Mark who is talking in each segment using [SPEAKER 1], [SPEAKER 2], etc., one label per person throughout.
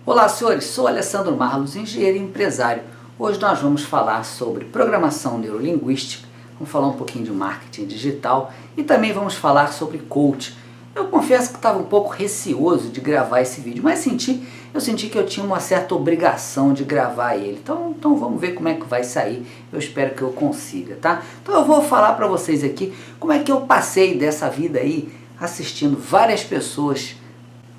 [SPEAKER 1] Olá senhores, sou Alessandro Marlos, engenheiro e empresário. Hoje nós vamos falar sobre programação neurolinguística, vamos falar um pouquinho de marketing digital e também vamos falar sobre coach. Eu confesso que estava um pouco receoso de gravar esse vídeo, mas eu senti que eu tinha uma certa obrigação de gravar ele. Então vamos ver como é que vai sair, eu espero que eu consiga, tá? Então eu vou falar para vocês aqui como é que eu passei dessa vida aí assistindo várias pessoas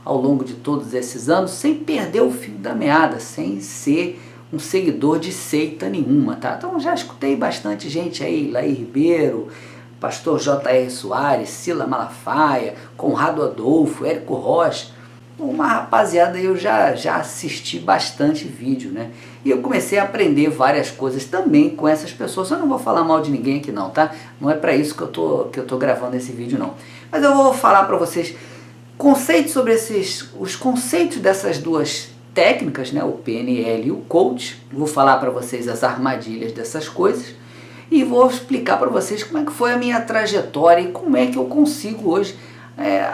[SPEAKER 1] ao longo de todos esses anos, sem perder o fio da meada, sem ser um seguidor de seita nenhuma, tá? Então já escutei bastante gente aí, Laí Ribeiro, Pastor J.R. Soares, Sila Malafaia, Conrado Adolfo, Érico Rocha, uma rapaziada eu já assisti bastante vídeo, né? E eu comecei a aprender várias coisas também com essas pessoas. Eu não vou falar mal de ninguém aqui não, tá? Não é para isso que eu tô gravando esse vídeo não. Mas eu vou falar para vocês conceitos sobre os conceitos dessas duas técnicas, né, o PNL e o coach. Vou falar para vocês as armadilhas dessas coisas e vou explicar para vocês como é que foi a minha trajetória e como é que eu consigo hoje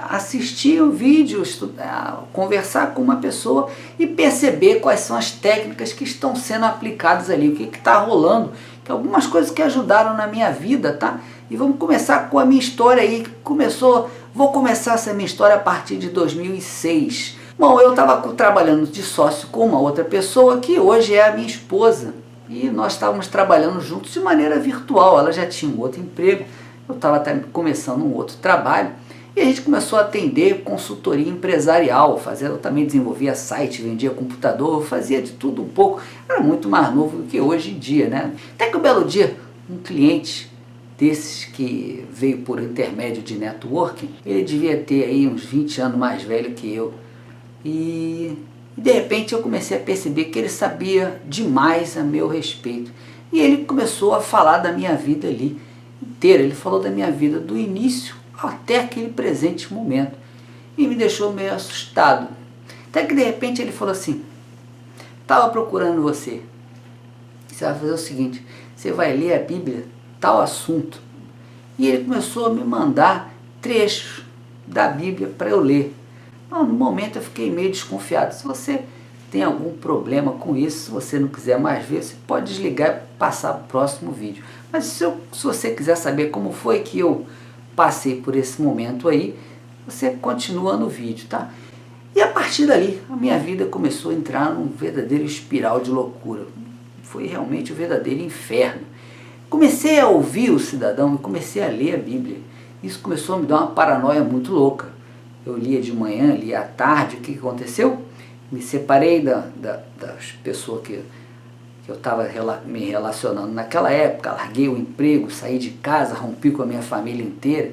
[SPEAKER 1] assistir o vídeo, estudar, conversar com uma pessoa e perceber quais são as técnicas que estão sendo aplicadas ali, o que está rolando, que algumas coisas que ajudaram na minha vida, tá? E vamos começar com a minha história aí, que vou começar essa minha história a partir de 2006. Bom, eu estava trabalhando de sócio com uma outra pessoa que hoje é a minha esposa. E nós estávamos trabalhando juntos de maneira virtual. Ela já tinha um outro emprego, eu estava começando um outro trabalho. E a gente começou a atender consultoria empresarial, eu também desenvolvia site, vendia computador, fazia de tudo um pouco. Era muito mais novo do que hoje em dia, né? Até que um belo dia, um cliente desses que veio por intermédio de networking, ele devia ter aí uns 20 anos mais velho que eu. E de repente eu comecei a perceber que ele sabia demais a meu respeito. E ele começou a falar da minha vida ali inteira. Ele falou da minha vida do início até aquele presente momento. E me deixou meio assustado. Até que de repente ele falou assim: estava procurando você. Você vai fazer o seguinte, você vai ler a Bíblia, tal assunto. E ele começou a me mandar trechos da Bíblia para eu ler. No momento eu fiquei meio desconfiado. Se você tem algum problema com isso, se você não quiser mais ver, você pode desligar e passar para o próximo vídeo. Mas se você quiser saber como foi que eu passei por esse momento aí, você continua no vídeo, tá? E a partir dali, a minha vida começou a entrar num verdadeiro espiral de loucura. Foi realmente um verdadeiro inferno. Comecei a ouvir o cidadão e comecei a ler a Bíblia. Isso começou a me dar uma paranoia muito louca. Eu lia de manhã, lia à tarde. O que aconteceu? Me separei das pessoas que eu estava me relacionando naquela época. Larguei o emprego, saí de casa, rompi com a minha família inteira.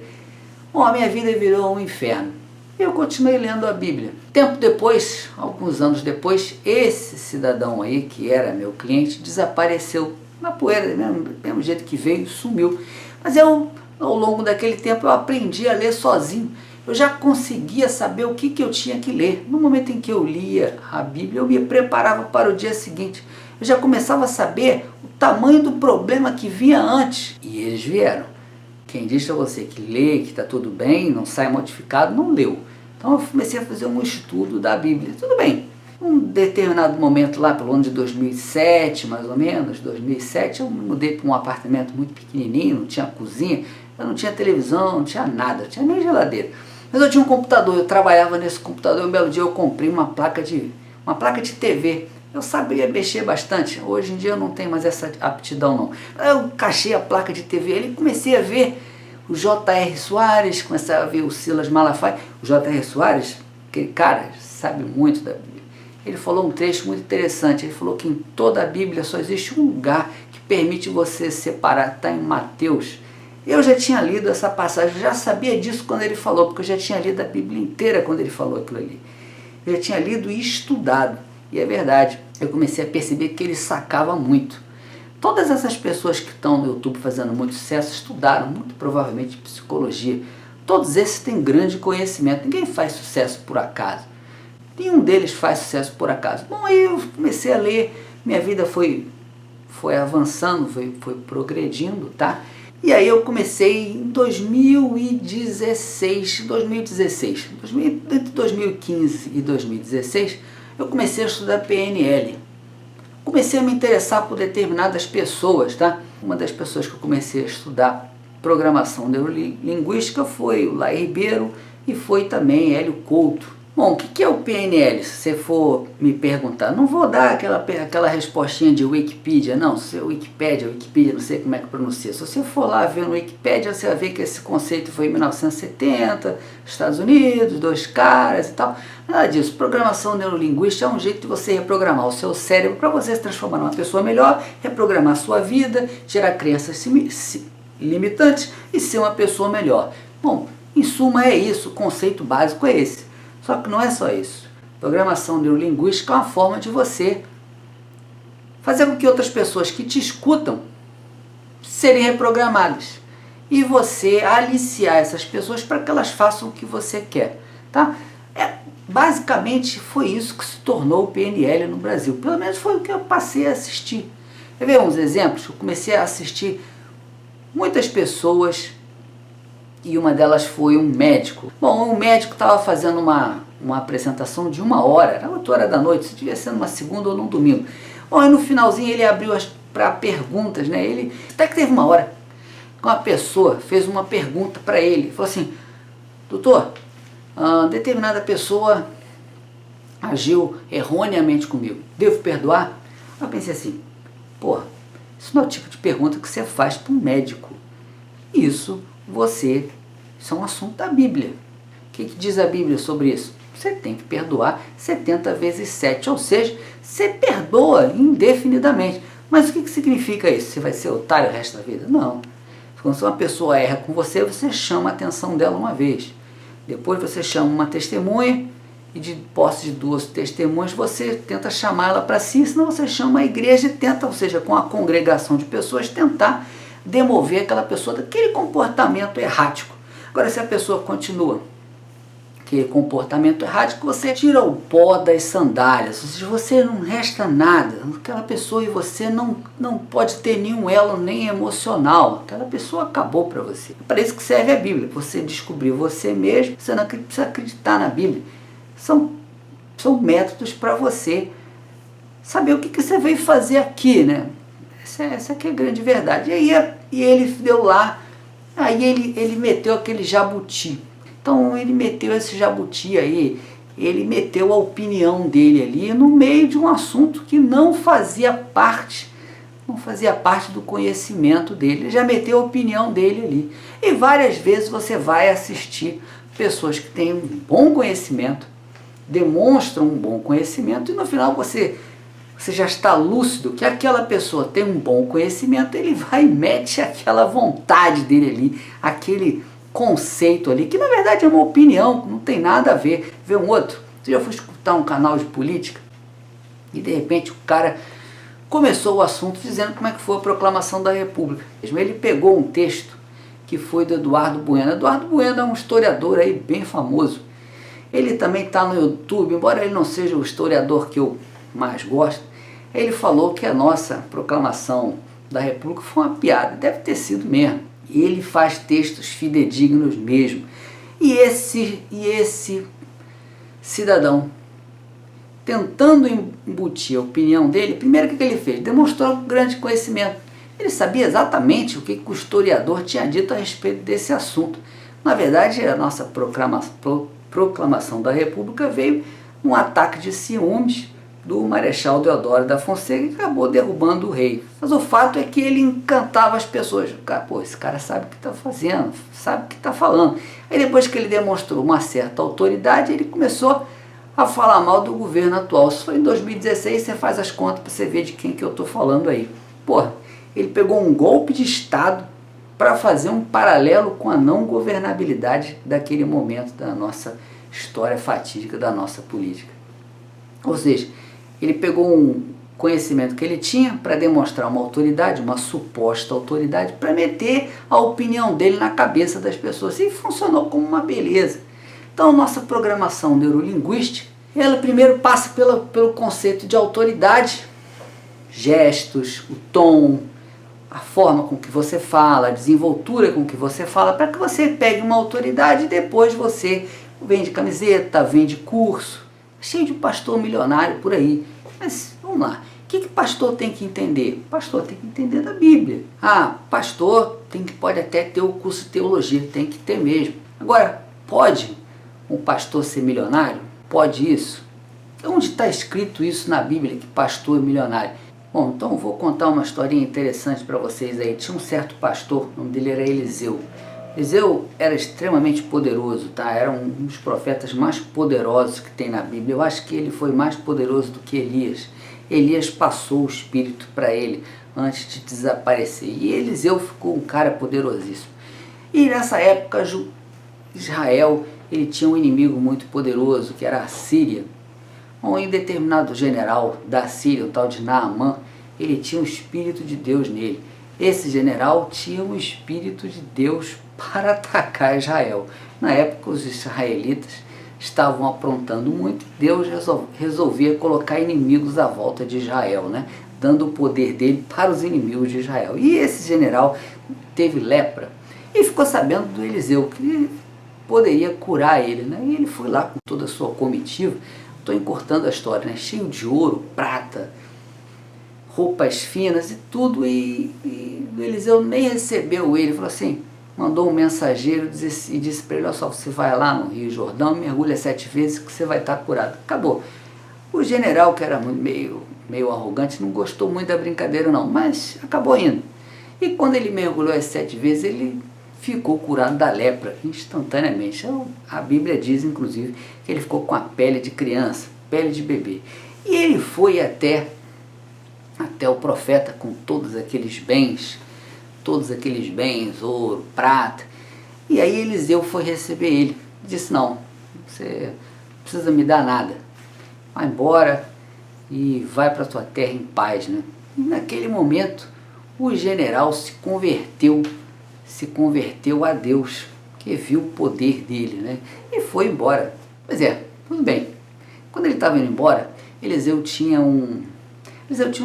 [SPEAKER 1] Bom, a minha vida virou um inferno. Eu continuei lendo a Bíblia. Tempo depois, alguns anos depois, esse cidadão aí, que era meu cliente, desapareceu. Na poeira, do mesmo jeito que veio, sumiu. Mas ao longo daquele tempo, eu aprendi a ler sozinho. Eu já conseguia saber o que eu tinha que ler. No momento em que eu lia a Bíblia, eu me preparava para o dia seguinte. Eu já começava a saber o tamanho do problema que vinha antes. E eles vieram. Quem diz a você que lê, que está tudo bem, não sai modificado, não leu. Então eu comecei a fazer um estudo da Bíblia. Tudo bem. Um determinado momento lá, pelo ano de 2007, mais ou menos, 2007, eu me mudei para um apartamento muito pequenininho, não tinha cozinha, eu não tinha televisão, não tinha nada, não tinha nem geladeira. Mas eu tinha um computador, eu trabalhava nesse computador, um belo dia eu comprei uma placa de TV. Eu sabia mexer bastante, hoje em dia eu não tenho mais essa aptidão não. Eu encaixei a placa de TV ali e comecei a ver o J.R. Soares, comecei a ver o Silas Malafaia. O J.R. Soares, aquele cara, sabe muito da Bíblia. Ele falou um trecho muito interessante, ele falou que em toda a Bíblia só existe um lugar que permite você separar, está em Mateus. Eu já tinha lido essa passagem, eu já sabia disso quando ele falou, porque eu já tinha lido a Bíblia inteira quando ele falou aquilo ali. Eu já tinha lido e estudado, e é verdade, eu comecei a perceber que ele sacava muito. Todas essas pessoas que estão no YouTube fazendo muito sucesso estudaram muito provavelmente psicologia. Todos esses têm grande conhecimento, ninguém faz sucesso por acaso. Nenhum deles faz sucesso por acaso. Bom, aí eu comecei a ler, minha vida foi avançando, foi progredindo, tá? E aí eu comecei em 2016, entre 2015 e 2016, eu comecei a estudar PNL. Comecei a me interessar por determinadas pessoas, tá? Uma das pessoas que eu comecei a estudar programação neurolinguística foi o Lai Ribeiro e foi também Hélio Couto. Bom, o que é o PNL? Se você for me perguntar, não vou dar aquela respostinha de Wikipedia, não, se Wikipedia, não sei como é que pronuncia. Se você for lá ver no Wikipedia, você vai ver que esse conceito foi em 1970, Estados Unidos, 2 caras e tal. Nada disso. Programação neurolinguística é um jeito de você reprogramar o seu cérebro para você se transformar numa pessoa melhor, reprogramar a sua vida, tirar crenças limitantes e ser uma pessoa melhor. Bom, em suma é isso, o conceito básico é esse. Só que não é só isso. Programação neurolinguística é uma forma de você fazer com que outras pessoas que te escutam serem reprogramadas. E você aliciar essas pessoas para que elas façam o que você quer. Tá? Basicamente foi isso que se tornou o PNL no Brasil. Pelo menos foi o que eu passei a assistir. Quer ver uns exemplos? Eu comecei a assistir muitas pessoas e uma delas foi um médico. Bom, o médico estava fazendo uma apresentação de 1 hora, era 8 horas da noite, se devia ser numa segunda ou num domingo. Bom, e no finalzinho ele abriu para perguntas, né? Ele até que teve uma hora que uma pessoa fez uma pergunta para ele, falou assim: doutor, determinada pessoa agiu erroneamente comigo, devo perdoar? Eu pensei assim, porra, isso não é o tipo de pergunta que você faz para um médico. Isso é um assunto da Bíblia. O que diz a Bíblia sobre isso? Você tem que perdoar 70 vezes 7, ou seja, você perdoa indefinidamente. Mas o que significa isso? Você vai ser otário o resto da vida? Não. Quando uma pessoa erra com você, você chama a atenção dela uma vez. Depois você chama uma testemunha e de posse de 2 testemunhas você tenta chamá-la para si, senão você chama a igreja e tenta, ou seja, com a congregação de pessoas, tentar demover aquela pessoa daquele comportamento errático. Agora, se a pessoa continua aquele comportamento errático, você tira o pó das sandálias, ou seja, você não resta nada, aquela pessoa e você não pode ter nenhum elo nem emocional, aquela pessoa acabou para você. É para isso que serve a Bíblia, você descobrir você mesmo, você não precisa acreditar na Bíblia, são métodos para você saber o que você veio fazer aqui, né? Essa aqui é a grande verdade. E ele deu lá, aí ele meteu aquele jabuti. Então ele meteu esse jabuti aí, ele meteu a opinião dele ali no meio de um assunto que não fazia parte do conhecimento dele. Ele já meteu a opinião dele ali. E várias vezes você vai assistir pessoas que têm um bom conhecimento, demonstram um bom conhecimento, e no final você já está lúcido que aquela pessoa tem um bom conhecimento, ele vai e mete aquela vontade dele ali, aquele conceito ali, que na verdade é uma opinião, não tem nada a ver. Vê um outro, você já foi escutar um canal de política e de repente o cara começou o assunto dizendo como é que foi a proclamação da República. Ele pegou um texto que foi do Eduardo Bueno. Eduardo Bueno é um historiador aí bem famoso. Ele também está no YouTube, embora ele não seja o historiador que eu mais gosto. Ele falou que a nossa proclamação da República foi uma piada. Deve ter sido mesmo. E ele faz textos fidedignos mesmo. E esse cidadão, tentando embutir a opinião dele, primeiro o que ele fez? Demonstrou um grande conhecimento. Ele sabia exatamente o que o historiador tinha dito a respeito desse assunto. Na verdade, a nossa proclamação da República veio num ataque de ciúmes do Marechal Deodoro da Fonseca, e acabou derrubando o rei. Mas o fato é que ele encantava as pessoas. Pô, esse cara sabe o que está fazendo, sabe o que está falando. Aí depois que ele demonstrou uma certa autoridade, ele começou a falar mal do governo atual. Isso foi em 2016, você faz as contas para você ver de quem que eu estou falando aí. Porra, ele pegou um golpe de Estado para fazer um paralelo com a não governabilidade daquele momento da nossa história fatídica, da nossa política. Ou seja, ele pegou um conhecimento que ele tinha para demonstrar uma autoridade, uma suposta autoridade, para meter a opinião dele na cabeça das pessoas. E funcionou como uma beleza. Então, nossa programação neurolinguística, ela primeiro passa pelo conceito de autoridade, gestos, o tom, a forma com que você fala, a desenvoltura com que você fala, para que você pegue uma autoridade e depois você vende camiseta, vende curso, cheio de pastor milionário por aí. Mas vamos lá, o que pastor tem que entender? Pastor tem que entender da Bíblia. Ah, pastor pode até ter o curso de teologia, tem que ter mesmo. Agora, pode um pastor ser milionário? Pode isso? Onde está escrito isso na Bíblia, que pastor é milionário? Bom, então eu vou contar uma historinha interessante para vocês aí. Tinha um certo pastor, o nome dele era Eliseu. Eliseu era extremamente poderoso, tá? Era um dos profetas mais poderosos que tem na Bíblia. Eu acho que ele foi mais poderoso do que Elias. Elias passou o Espírito para ele antes de desaparecer. E Eliseu ficou um cara poderosíssimo. E nessa época, Israel ele tinha um inimigo muito poderoso, que era a Síria. Um determinado general da Síria, o tal de Naamã, ele tinha o Espírito de Deus nele. Esse general tinha o Espírito de Deus para atacar Israel. Na época, os israelitas estavam aprontando muito. Deus resolvia colocar inimigos à volta de Israel, né? Dando o poder dele para os inimigos de Israel. E esse general teve lepra e ficou sabendo do Eliseu, que poderia curar ele, né? E ele foi lá com toda a sua comitiva. Estou encurtando a história, né? Cheio de ouro, prata, roupas finas e tudo, e o Eliseu nem recebeu ele. Falou assim, mandou um mensageiro e disse para ele: olha só, você vai lá no Rio Jordão, mergulha 7 vezes que você vai estar curado. Acabou. O general, que era meio arrogante, não gostou muito da brincadeira não, mas acabou indo. E quando ele mergulhou as 7 vezes, ele ficou curado da lepra instantaneamente. A Bíblia diz, inclusive, que ele ficou com a pele de criança, pele de bebê. E ele foi até o profeta com todos aqueles bens, ouro, prata. E aí Eliseu foi receber ele. Disse: não, você não precisa me dar nada. Vai embora e vai para a tua terra em paz, né? E naquele momento, o general se converteu a Deus, que viu o poder dele, né? E foi embora. Pois é, tudo bem. Quando ele estava indo embora, Eliseu tinha um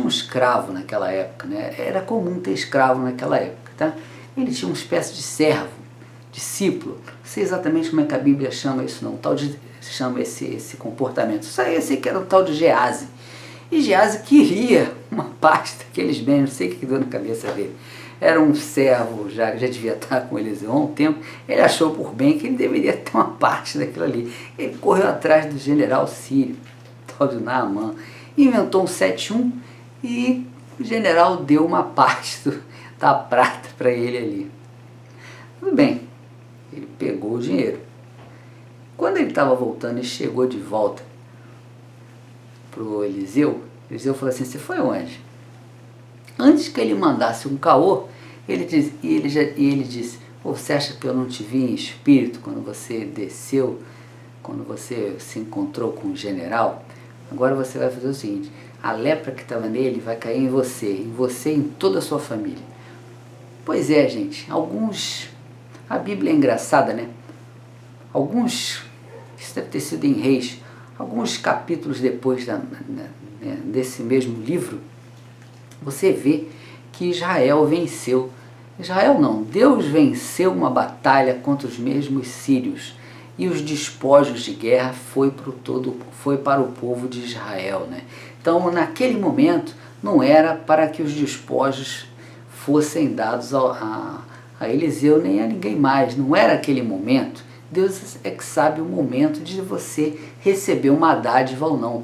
[SPEAKER 1] escravo naquela época, né? Era comum ter escravo naquela época, tá? Ele tinha uma espécie de servo, discípulo. Não sei exatamente como é que a Bíblia chama isso não, chama esse comportamento. Só eu sei que era o tal de Geazi. E Geazi queria uma parte daqueles bens, não sei o que deu na cabeça dele. Era um servo, já devia estar com Eliseu há um tempo. Ele achou por bem que ele deveria ter uma parte daquilo ali. Ele correu atrás do general sírio, tal de Naamã, inventou um 7-1 e o general deu uma parte da prata para ele ali. Tudo bem, ele pegou o dinheiro. Quando ele estava voltando e chegou de volta para o Eliseu falou assim: você foi onde? Antes que ele mandasse um caô, ele disse: pô, você acha que eu não te vi em espírito quando você desceu, quando você se encontrou com o general? Agora você vai fazer o seguinte: a lepra que estava nele vai cair em você e em toda a sua família. Pois é, gente, a Bíblia é engraçada, né? Isso deve ter sido em Reis, alguns capítulos depois desse mesmo livro, você vê que Israel venceu. Israel não, Deus venceu uma batalha contra os mesmos sírios. E os despojos de guerra foi para o povo de Israel, né? Então, naquele momento, não era para que os despojos fossem dados a Eliseu nem a ninguém mais. Não era aquele momento. Deus é que sabe o momento de você receber uma dádiva ou não.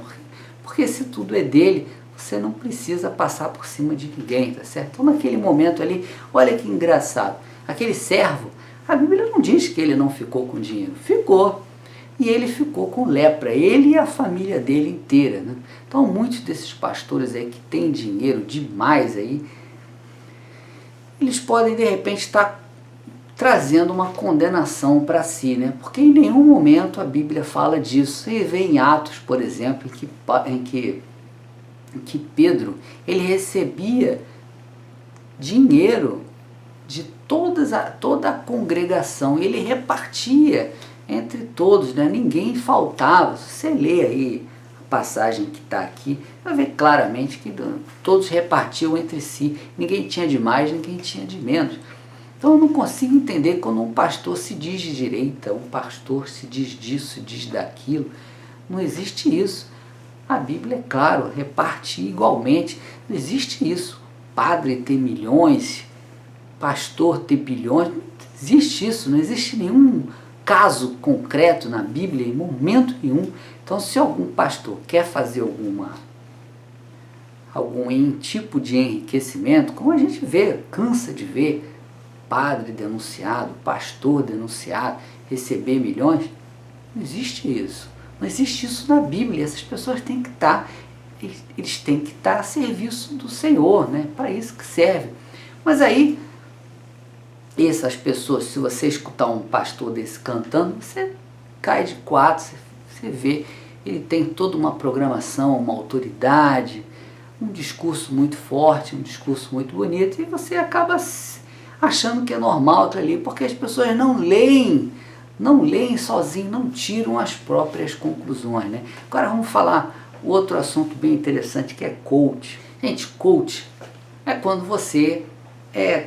[SPEAKER 1] Porque se tudo é dele, você não precisa passar por cima de ninguém, tá certo? Então, naquele momento ali, olha que engraçado. Aquele servo, a Bíblia não diz que ele não ficou com dinheiro. Ficou. E ele ficou com lepra. Ele e a família dele inteira, né? Então, muitos desses pastores aí que têm dinheiro demais aí, eles podem, de repente, estar trazendo uma condenação para si, né? Porque em nenhum momento a Bíblia fala disso. Você vê em Atos, por exemplo, em que Pedro, ele recebia dinheiro de toda a congregação, ele repartia entre todos, né? Ninguém faltava. Se você lê aí a passagem que está aqui, vai ver claramente que todos repartiam entre si, ninguém tinha de mais, ninguém tinha de menos. Então eu não consigo entender quando um pastor se diz de direita, um pastor se diz disso, se diz daquilo. Não existe isso. A Bíblia, é claro, reparte igualmente. Não existe isso. Padre ter milhões, pastor ter bilhões. Não existe isso. Não existe nenhum caso concreto na Bíblia em momento nenhum. Então, se algum pastor quer fazer algum tipo de enriquecimento, como a gente vê, cansa de ver padre denunciado, pastor denunciado, receber milhões, não existe isso. Não existe isso na Bíblia. Essas pessoas têm que estar, eles têm que estar a serviço do Senhor, né? Para isso que serve. Mas aí, essas pessoas, se você escutar um pastor desse cantando, você cai de quatro, você vê, ele tem toda uma programação, uma autoridade, um discurso muito forte, um discurso muito bonito, e você acaba achando que é normal aquilo ali, porque as pessoas não leem sozinho, não tiram as próprias conclusões, né? Agora vamos falar outro assunto bem interessante, que é coach. Gente, coach é quando você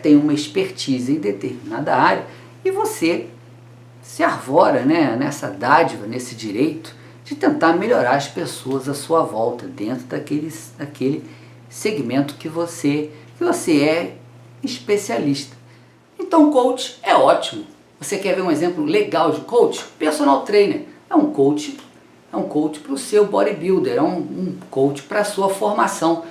[SPEAKER 1] tem uma expertise em determinada área e você se arvora, né, nessa dádiva, nesse direito de tentar melhorar as pessoas à sua volta, dentro daquele segmento que você é especialista. Então, coach é ótimo. Você quer ver um exemplo legal de coach? Personal trainer é um coach para o seu bodybuilder, é um coach para a sua formação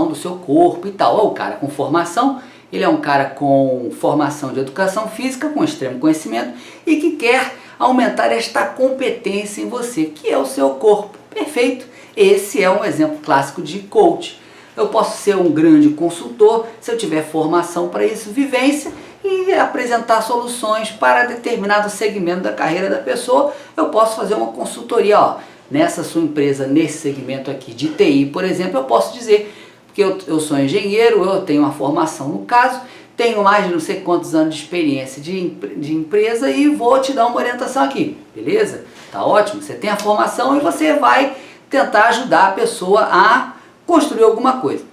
[SPEAKER 1] do seu corpo e tal. O cara com formação, ele é um cara com formação de educação física, com extremo conhecimento e que quer aumentar esta competência em você, que é o seu corpo. Perfeito! Esse é um exemplo clássico de coach. Eu posso ser um grande consultor se eu tiver formação para isso, vivência, e apresentar soluções para determinado segmento da carreira da pessoa. Eu posso fazer uma consultoria, ó, nessa sua empresa, nesse segmento aqui de TI, por exemplo, eu posso dizer, porque eu sou engenheiro, eu tenho uma formação no caso, tenho mais de não sei quantos anos de experiência de empresa e vou te dar uma orientação aqui, beleza? Tá ótimo, você tem a formação e você vai tentar ajudar a pessoa a construir alguma coisa.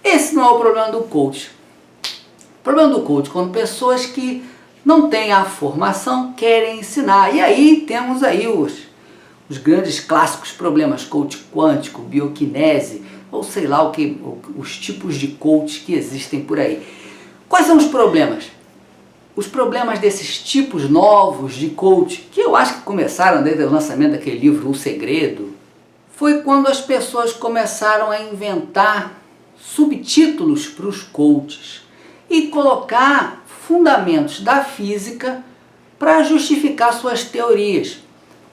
[SPEAKER 1] Esse não é o problema do coach. O problema do coach é quando pessoas que não têm a formação querem ensinar. E aí temos aí os grandes clássicos problemas, coach quântico, bioquinese, ou sei lá os tipos de coach que existem por aí. Quais são os problemas? Os problemas desses tipos novos de coach, que eu acho que começaram desde o lançamento daquele livro O Segredo, foi quando as pessoas começaram a inventar subtítulos para os coaches e colocar fundamentos da física para justificar suas teorias.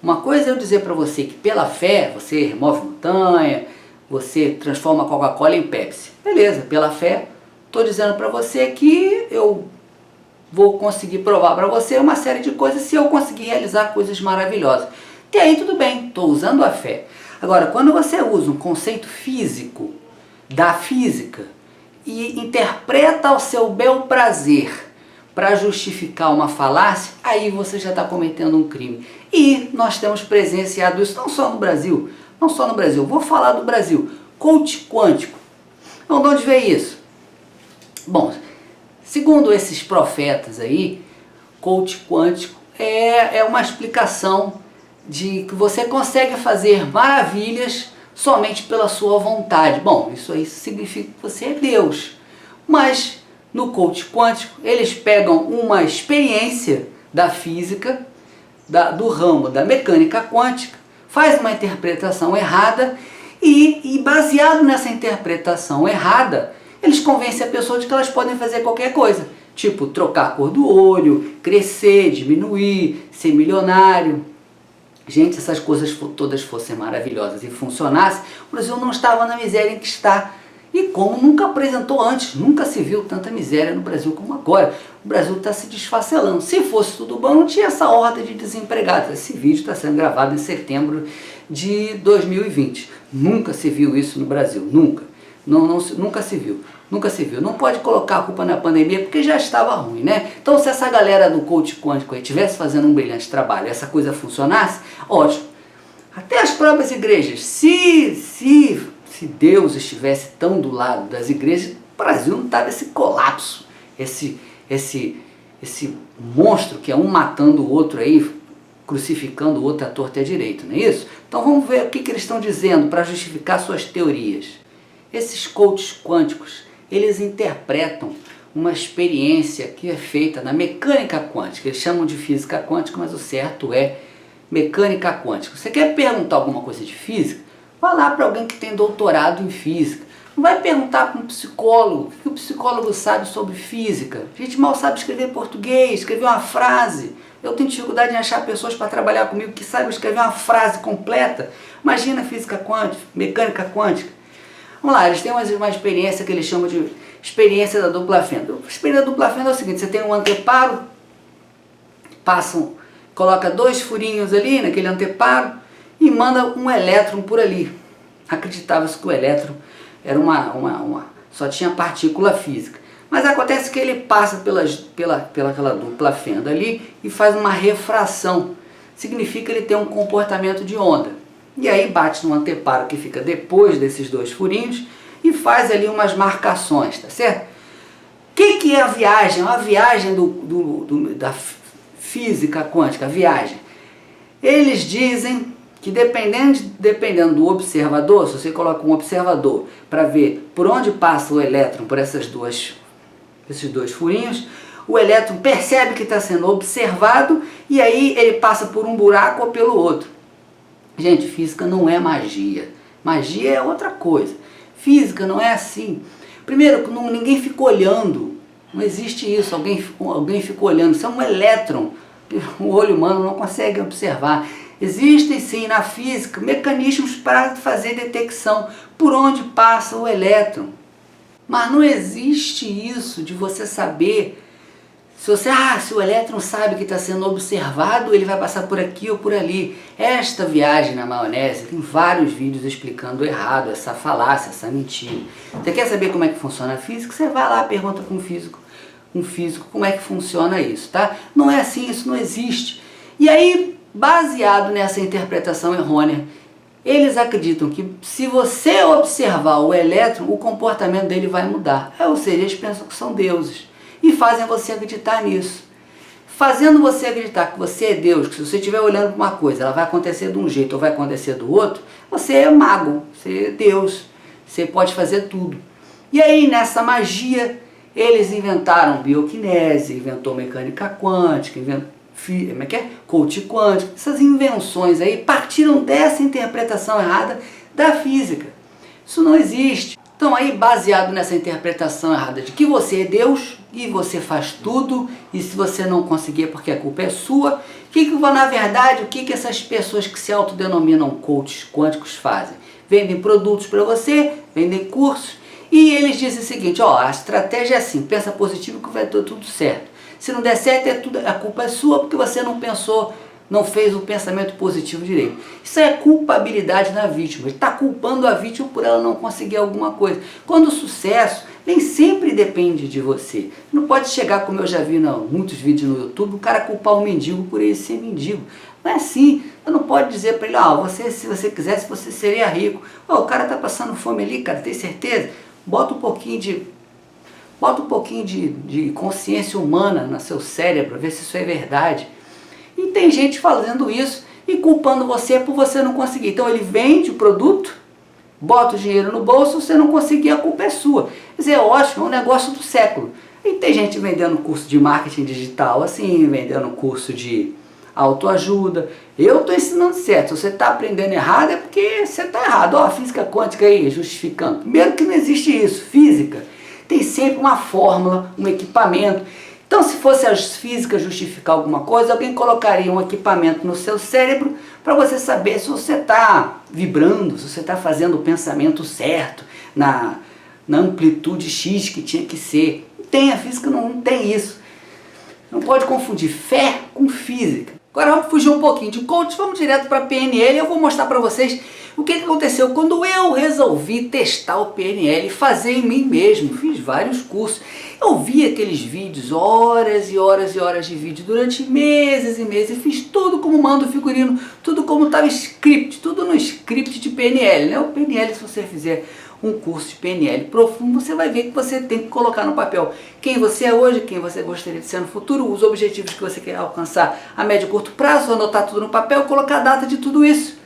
[SPEAKER 1] Uma coisa é eu dizer para você que pela fé você remove montanha, você transforma a Coca-Cola em Pepsi. Beleza, pela fé, estou dizendo para você que eu vou conseguir provar para você uma série de coisas se eu conseguir realizar coisas maravilhosas. E aí tudo bem, estou usando a fé. Agora, quando você usa um conceito físico da física e interpreta ao seu bel prazer para justificar uma falácia, aí você já está cometendo um crime. E nós temos presenciado isso não só no Brasil, vou falar do Brasil. Coach quântico. Então, de onde veio isso? Bom, segundo esses profetas aí, coach quântico é uma explicação de que você consegue fazer maravilhas somente pela sua vontade. Bom, isso aí significa que você é Deus. Mas no coach quântico, eles pegam uma experiência da física, do ramo da mecânica quântica, faz uma interpretação errada e baseado nessa interpretação errada, eles convencem a pessoa de que elas podem fazer qualquer coisa. Tipo, trocar a cor do olho, crescer, diminuir, ser milionário. Gente, se essas coisas todas fossem maravilhosas e funcionassem, o Brasil não estava na miséria em que está. E como nunca apresentou antes, nunca se viu tanta miséria no Brasil como agora. O Brasil está se desfacelando. Se fosse tudo bom, não tinha essa horda de desempregados. Esse vídeo está sendo gravado em setembro de 2020. Nunca se viu isso no Brasil, nunca. Nunca se viu. Nunca se viu. Não pode colocar a culpa na pandemia porque já estava ruim, né? Então, se essa galera do coach quântico aí estivesse fazendo um brilhante trabalho e essa coisa funcionasse, ótimo. Até as próprias igrejas, se Deus estivesse tão do lado das igrejas, o Brasil não estava esse colapso, esse monstro que é um matando o outro aí, crucificando o outro à torta e à direita, não é isso? Então vamos ver o que eles estão dizendo para justificar suas teorias. Esses coaches quânticos, eles interpretam uma experiência que é feita na mecânica quântica. Eles chamam de física quântica, mas o certo é mecânica quântica. Você quer perguntar alguma coisa de física? Vá lá para alguém que tem doutorado em física. Não vai perguntar para um psicólogo. O que o psicólogo sabe sobre física? A gente mal sabe escrever português, escrever uma frase. Eu tenho dificuldade em achar pessoas para trabalhar comigo que saibam escrever uma frase completa. Imagina física quântica, mecânica quântica. Vamos lá, eles têm uma experiência que eles chamam de experiência da dupla fenda. A experiência da dupla fenda é o seguinte: você tem um anteparo, coloca 2 furinhos ali naquele anteparo e manda um elétron por ali. Acreditava-se que o elétron era só tinha partícula física. Mas acontece que ele passa pelaquela dupla fenda ali e faz uma refração. Significa que ele tem um comportamento de onda. E aí bate no anteparo que fica depois desses 2 furinhos e faz ali umas marcações, tá certo? O que é a viagem? A viagem da física quântica, a viagem. Eles dizem que dependendo do observador, se você coloca um observador para ver por onde passa o elétron por esses dois furinhos, o elétron percebe que está sendo observado e aí ele passa por um buraco ou pelo outro. Gente, física não é magia. Magia é outra coisa. Física não é assim. Primeiro, ninguém fica olhando. Não existe isso. Alguém fica olhando. Isso é um elétron. O olho humano não consegue observar. Existem sim na física mecanismos para fazer detecção por onde passa o elétron. Mas não existe isso de você saber se o elétron sabe que está sendo observado, ele vai passar por aqui ou por ali. Esta viagem na maionese, tem vários vídeos explicando errado, essa falácia, essa mentira. Você quer saber como é que funciona a física? Você vai lá, pergunta para um físico como é que funciona isso, tá? Não é assim, isso não existe. E aí, baseado nessa interpretação errônea, eles acreditam que se você observar o elétron, o comportamento dele vai mudar. Ou seja, eles pensam que são deuses e fazem você acreditar nisso. Fazendo você acreditar que você é Deus, que se você estiver olhando para uma coisa, ela vai acontecer de um jeito ou vai acontecer do outro, você é mago, você é Deus, você pode fazer tudo. E aí, nessa magia, eles inventaram bioquinese, inventou mecânica quântica, coach quântico. Essas invenções aí partiram dessa interpretação errada da física. Isso não existe. Então aí, baseado nessa interpretação errada de que você é Deus e você faz tudo, e se você não conseguir é porque a culpa é sua, na verdade, o que essas pessoas que se autodenominam coaches quânticos fazem? Vendem produtos para você, vendem cursos, e eles dizem o seguinte: a estratégia é assim, pensa positivo que vai dar tudo certo. Se não der certo, a culpa é sua porque você não fez o pensamento positivo direito. Isso é culpabilidade da vítima. Ele está culpando a vítima por ela não conseguir alguma coisa. Quando o sucesso nem sempre depende de você. Não pode chegar, como eu já vi em muitos vídeos no YouTube, o cara culpar o mendigo por ele ser mendigo. Não é assim. Você não pode dizer para ele: se você quisesse, você seria rico. O cara está passando fome ali, cara, tem certeza? Bota um pouquinho de consciência humana no seu cérebro, ver se isso é verdade. E tem gente fazendo isso e culpando você por você não conseguir. Então ele vende o produto, bota o dinheiro no bolso, você não conseguir, a culpa é sua. Quer dizer, é ótimo, é um negócio do século. E tem gente vendendo curso de marketing digital assim, vendendo curso de autoajuda. Eu estou ensinando certo. Se você está aprendendo errado é porque você está errado. A física quântica aí, justificando. Primeiro que não existe isso. Física tem sempre uma fórmula, um equipamento. Então, se fosse a física justificar alguma coisa, alguém colocaria um equipamento no seu cérebro para você saber se você está vibrando, se você está fazendo o pensamento certo, na amplitude X que tinha que ser. A física não tem isso. Não pode confundir fé com física. Agora vamos fugir um pouquinho de coach, vamos direto para a PNL e eu vou mostrar para vocês O que aconteceu? Quando eu resolvi testar o PNL e fazer em mim mesmo, fiz vários cursos, eu vi aqueles vídeos, horas e horas e horas de vídeo durante meses e meses, e fiz tudo como manda o figurino, tudo como estava script, tudo no script de PNL, né? O PNL, se você fizer um curso de PNL profundo, você vai ver que você tem que colocar no papel quem você é hoje, quem você gostaria de ser no futuro, os objetivos que você quer alcançar a médio e curto prazo, anotar tudo no papel, colocar a data de tudo isso.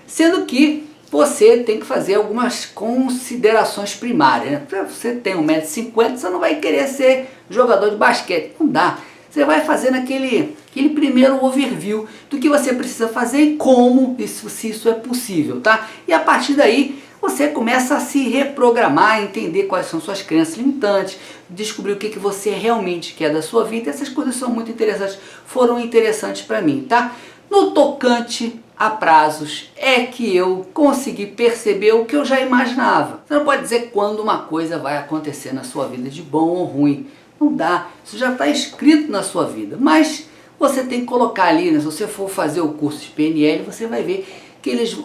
[SPEAKER 1] Sendo que você tem que fazer algumas considerações primárias, né? Você tem 1,50 m, você não vai querer ser jogador de basquete, não dá. Você vai fazer aquele primeiro overview do que você precisa fazer e como, se isso é possível, tá? E a partir daí, você começa a se reprogramar, entender quais são suas crenças limitantes, descobrir o que você realmente quer da sua vida. Essas coisas são muito interessantes, foram interessantes para mim, tá? No tocante a prazos, é que eu consegui perceber o que eu já imaginava. Você não pode dizer quando uma coisa vai acontecer na sua vida, de bom ou ruim. Não dá, isso já está escrito na sua vida, mas você tem que colocar ali, né? Se você for fazer o curso de PNL, você vai ver que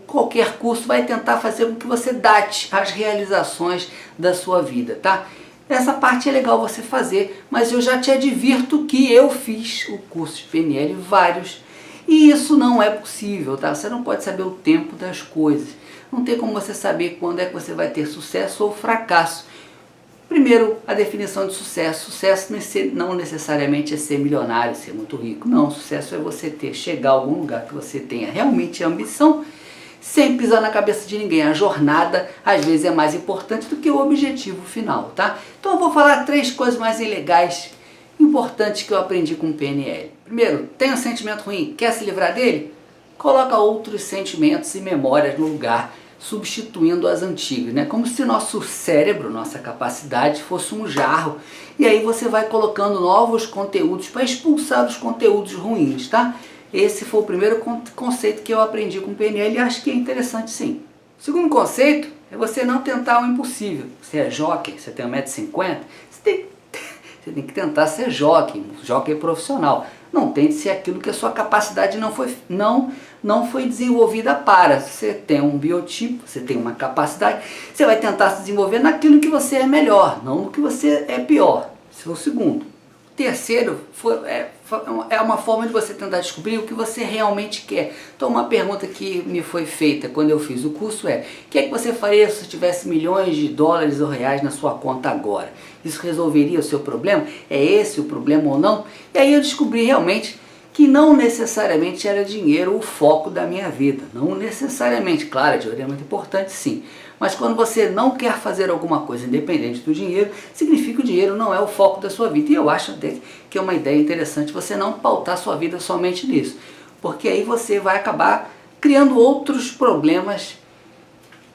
[SPEAKER 1] qualquer curso vai tentar fazer com que você date as realizações da sua vida, tá? Essa parte é legal você fazer, mas eu já te advirto que eu fiz o curso de PNL, vários, e isso não é possível, tá? Você não pode saber o tempo das coisas, não tem como você saber quando é que você vai ter sucesso ou fracasso. Primeiro, a definição de sucesso. Sucesso não necessariamente é ser milionário, ser muito rico. Não, sucesso é você chegar a algum lugar que você tenha realmente ambição, sem pisar na cabeça de ninguém. A jornada, às vezes, é mais importante do que o objetivo final, tá? Então eu vou falar 3 coisas mais legais, importantes que eu aprendi com o PNL. Primeiro, tem um sentimento ruim, quer se livrar dele? Coloca outros sentimentos e memórias no lugar, substituindo as antigas, né? Como se nosso cérebro, nossa capacidade fosse um jarro, e aí você vai colocando novos conteúdos para expulsar os conteúdos ruins, tá? Esse foi o primeiro conceito que eu aprendi com o PNL e acho que é interessante, sim. O segundo conceito é você não tentar o impossível. Você é jockey, você tem 1,50 m, você tem que tentar ser jockey, um jockey profissional. Não tente ser aquilo que a sua capacidade não foi desenvolvida para. Você tem um biotipo, você tem uma capacidade, você vai tentar se desenvolver naquilo que você é melhor, não no que você é pior. Esse é o segundo. O terceiro é uma forma de você tentar descobrir o que você realmente quer. Então uma pergunta que me foi feita quando eu fiz o curso é: o que é que você faria se tivesse milhões de dólares ou reais na sua conta agora? Isso resolveria o seu problema? É esse o problema ou não? E aí eu descobri realmente que não necessariamente era dinheiro o foco da minha vida. Não necessariamente, claro, dinheiro é muito importante, sim. Mas quando você não quer fazer alguma coisa independente do dinheiro, significa que o dinheiro não é o foco da sua vida. E eu acho até que é uma ideia interessante você não pautar sua vida somente nisso. Porque aí você vai acabar criando outros problemas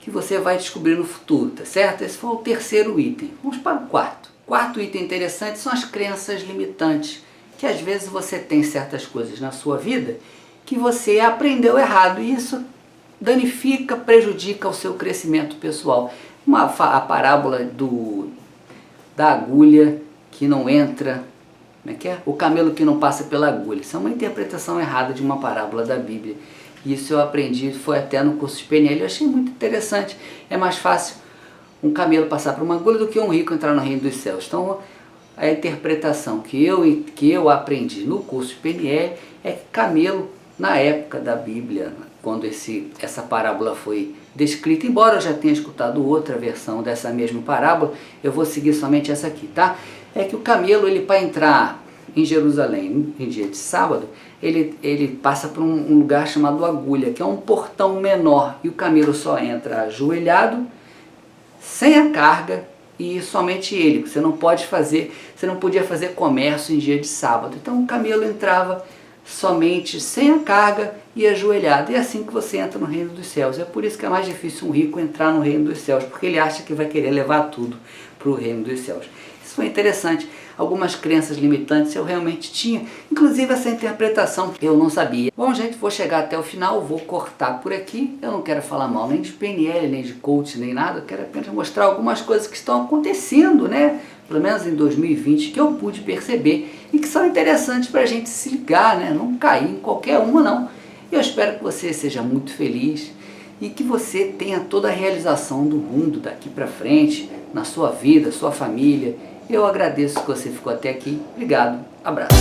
[SPEAKER 1] que você vai descobrir no futuro, tá certo? Esse foi o terceiro item. Vamos para o quarto. Quarto item interessante são as crenças limitantes. Que às vezes você tem certas coisas na sua vida que você aprendeu errado e isso danifica, prejudica o seu crescimento pessoal. A parábola da agulha que não entra, como é que é? O camelo que não passa pela agulha. Isso é uma interpretação errada de uma parábola da Bíblia. Isso eu aprendi, foi até no curso de PNL, eu achei muito interessante. É mais fácil um camelo passar por uma agulha do que um rico entrar no reino dos céus. Então, a interpretação que eu aprendi no curso de PNL é que camelo, na época da Bíblia, quando essa parábola foi descrita, embora eu já tenha escutado outra versão dessa mesma parábola, eu vou seguir somente essa aqui, tá? É que o camelo, ele para entrar em Jerusalém, em dia de sábado, ele passa por um lugar chamado agulha, que é um portão menor, e o camelo só entra ajoelhado, sem a carga, e somente ele, você não podia fazer comércio em dia de sábado. Então o camelo entrava somente sem a carga e ajoelhado. E é assim que você entra no reino dos céus. É por isso que é mais difícil um rico entrar no reino dos céus, porque ele acha que vai querer levar tudo para o reino dos céus. Isso foi interessante. Algumas crenças limitantes eu realmente tinha, inclusive essa interpretação eu não sabia. Bom, gente, vou chegar até o final, vou cortar por aqui. Eu não quero falar mal nem de PNL, nem de coach, nem nada. Eu quero apenas mostrar algumas coisas que estão acontecendo, né? Pelo menos em 2020, que eu pude perceber e que são interessantes para a gente se ligar, né? Não cair em qualquer uma, não. Eu espero que você seja muito feliz, e que você tenha toda a realização do mundo daqui para frente, na sua vida, sua família. Eu agradeço que você ficou até aqui. Obrigado, abraço.